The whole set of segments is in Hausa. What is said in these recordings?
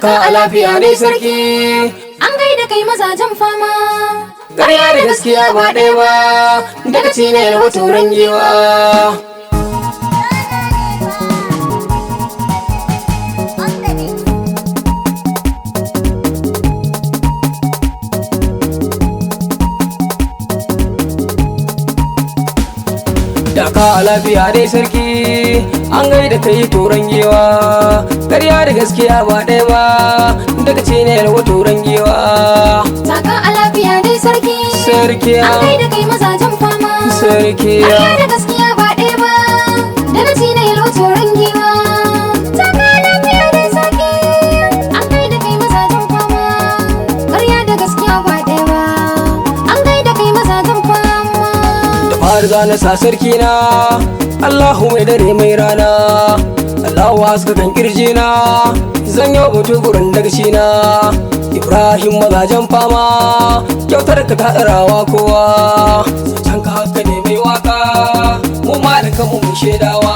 taka a lafiya ne sarki. An gaida kai mazajen fama. Ƙarya da gaskiya ba ɗaya ba, daga ne na turan giwa. Taka a lafiya dai sarki, an gaida kai turan giwa. Ƙarya da gaskiya ba ɗaya ba, daga ne na turan giwa. Taka a lafiya dai sarki. Sarki An gaida kai mazajen fama. sarki Ƙarya da gaskiya ba ɗaya ba, daga ne yalwa turan giwa. Taka a lafiya dai sarki. An gaida kai mazajen fama. Ƙarya da gaskiya ba ɗaya ba, an gaida kai mazajen fama. da fara zana sa sarki na, Allahu mai dare mai rana, Allahu haska kan kirji na, zan yi butu gurin dagaci na. Ibrahim mazajen fama, kyautar ka ta tsarawa kowa, zancen ka haka ne mai waka, mu ma da kanmu mun shaidawa.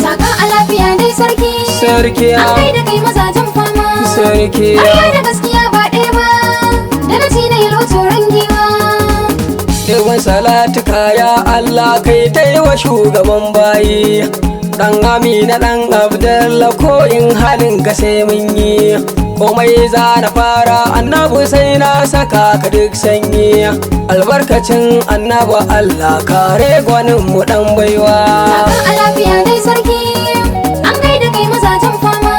Taka a lafiya dai sarki. Sarki An gaida kai mazajen fama. sarki Ƙarya da gaskiya ba ɗaya ba, daga ne yalwa turan giwa. Yawan salatuka ya Allah kai ta yi wa shugaban bayi. Dan Amina dan Abdalla ko in halin ka sai mun yi. Komai za na fara annabi sai na saka ka duk sanyi. Albarkacin annabi Allah kare gwanin mu dan baiwa. Taka a lafiya dai sarki. An gaida kai mazajen fama.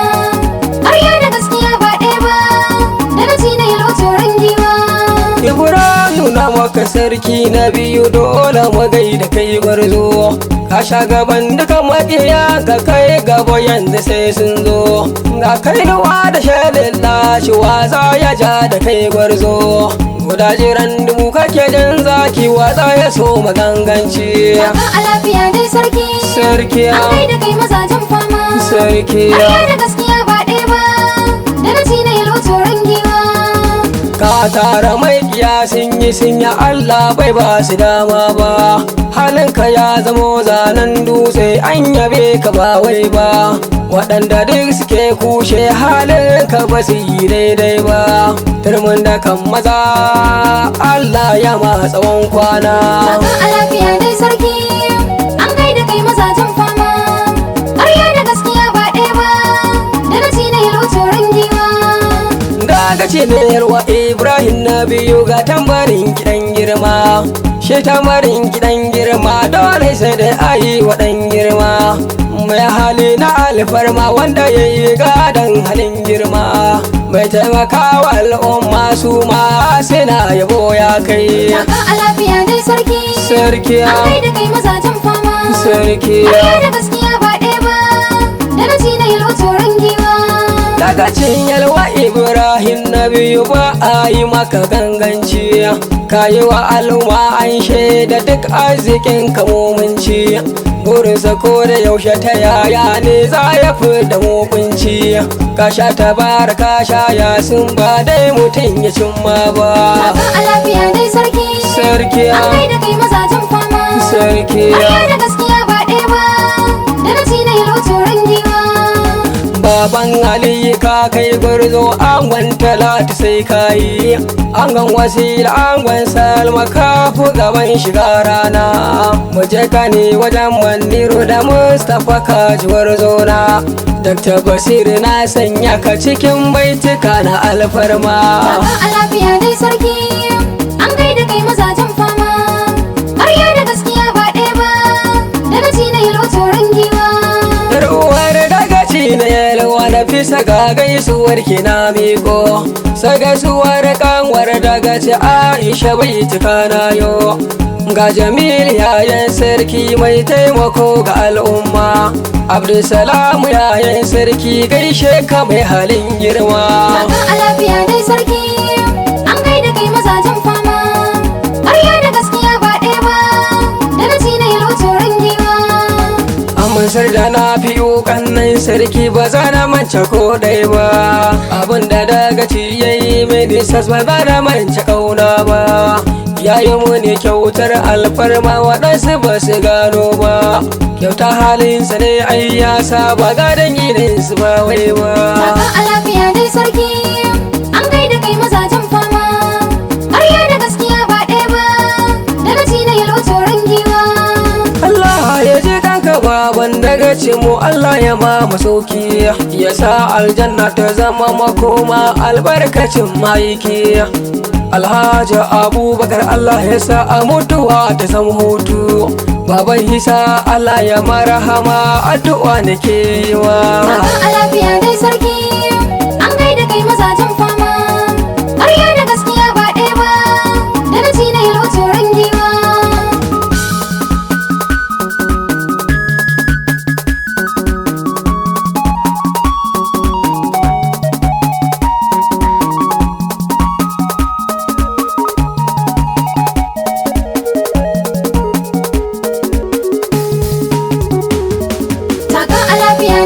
Ƙarya da gaskiya ba ɗaya ba, daga ne yalwa turan giwa. Ibrahim na maka sarki na biyu dole mu gaida kai gwarzo. Ka sha gaban duka maƙiya ka kai gaba yanzu sai sun zo. Ga kai nawa da shalin lashi waza ya ja da kai gwarzo. Guda jiran dubu kake jin zaki waza ya so maganganci. Taka a lafiya dai sarki. Sarki An gaida kai mazajen fama. sarki Ƙarya da gaskiya ba ɗaya ba, daga ne yalwa turan giwa. ka tara mai sun yi Allah bai ba su dama ba. Halinka ya zamo zanen dutse an yabe ka ba wai ba. Waɗanda duk suke kushe halinka ba su yi daidai ba. Turmin da kan maza Allah ya ma tsawon kwana. Taka a lafiya dai sarki. An gaida kai mazajen fama. Ƙarya da gaskiya ba ɗaya ba, daga ne yalwa turan giwa. Daga yarwa Ibrahim na biyu ga tambarin kiɗan girma. Shi tambarin kiɗan girma dole sai da ayi waɗan girma. Mai hali na alfarma wanda ya yi gadon halin girma. Mai taimakawa al'umma su ma suna yabo ya kai. Taka a lafiya dai sarki. Sarki An gaida kai mazajen fama. sarki Ƙarya da gaskiya ba ɗaya ba, daga ne yalwa turan giwa. daga yalwa Ibrahim na biyu ba a yi maka ganganci. Ka yi wa al'umma an shaida duk arzikin kamominci. Burinsa ko da yaushe ta yaya ne za ya fi da mugunci. Ka sha tabara ka sha yasin ba dai mutum ya cimma ba. Taka a lafiya dai sarki. Sarki An gaida kai mazajen fama. sarki Ƙarya da gaskiya ba ɗaya ba, daga ne yalwa turan giwa. Baban Ali ka kai gwarzo angon Talatu sai ka yi. Angon Wasila angon Salma ka fi gaban shiga rana. Mu je ka ne wajen Maniru da Mustapha ka ji gwarzo na. Dr. Basir na sanya ka cikin baituka na alfarma. Taka a lafiya dai sarki. An gaida kai mazajen fama. Ƙarya da gaskiya ba ɗaya ba, daga ne yalwa turan giwa. Ruwar dagaci na yalwa na fisa ga gaisuwar ki na miko. Sai gaisuwar kanwar dagaci Aisha bai cika na yo. Ga Jamil yayan sarki mai taimako ga al'umma. Abdulsalam yayan sarki gaishe ka mai halin girma. Taka a lafiya dai sarki. An gaida kai mazajen fama. Ƙarya da gaskiya ba ɗaya ba, daga ne yalwa turan giwa. Amsar da na fi kannan sarki ba za na mance ko ɗaya ba. Abin da dagaci ya yi mini sas ba za na mance ƙauna ba. yayi muni kyautar alfarma waɗansu ba su gano ba kyauta halinsa ne ai ya saba gadon irinsu ba wai ba Taka a lafiya dai sarki, an gaida kai mazajen fama. Ƙarya da gaskiya ba ɗaya ba, dagaci na yalwa tsoron giwa. Allah ya ji kanka baban daga mu Allah ya ma masauki ya sa aljanna ta zama makoma albarkacin maiki Alhaji Abubakar Allah ya sa a mutuwa ta zama hutu baban Hisa Allah ya marhama addu'a nake yi wa Taka a lafiya dai sarki, an gaida kai mazajen fama. Ƙarya da gaskiya ba ɗaya ba, dagaci na yalwa tsoron giwa. Taka a lafiya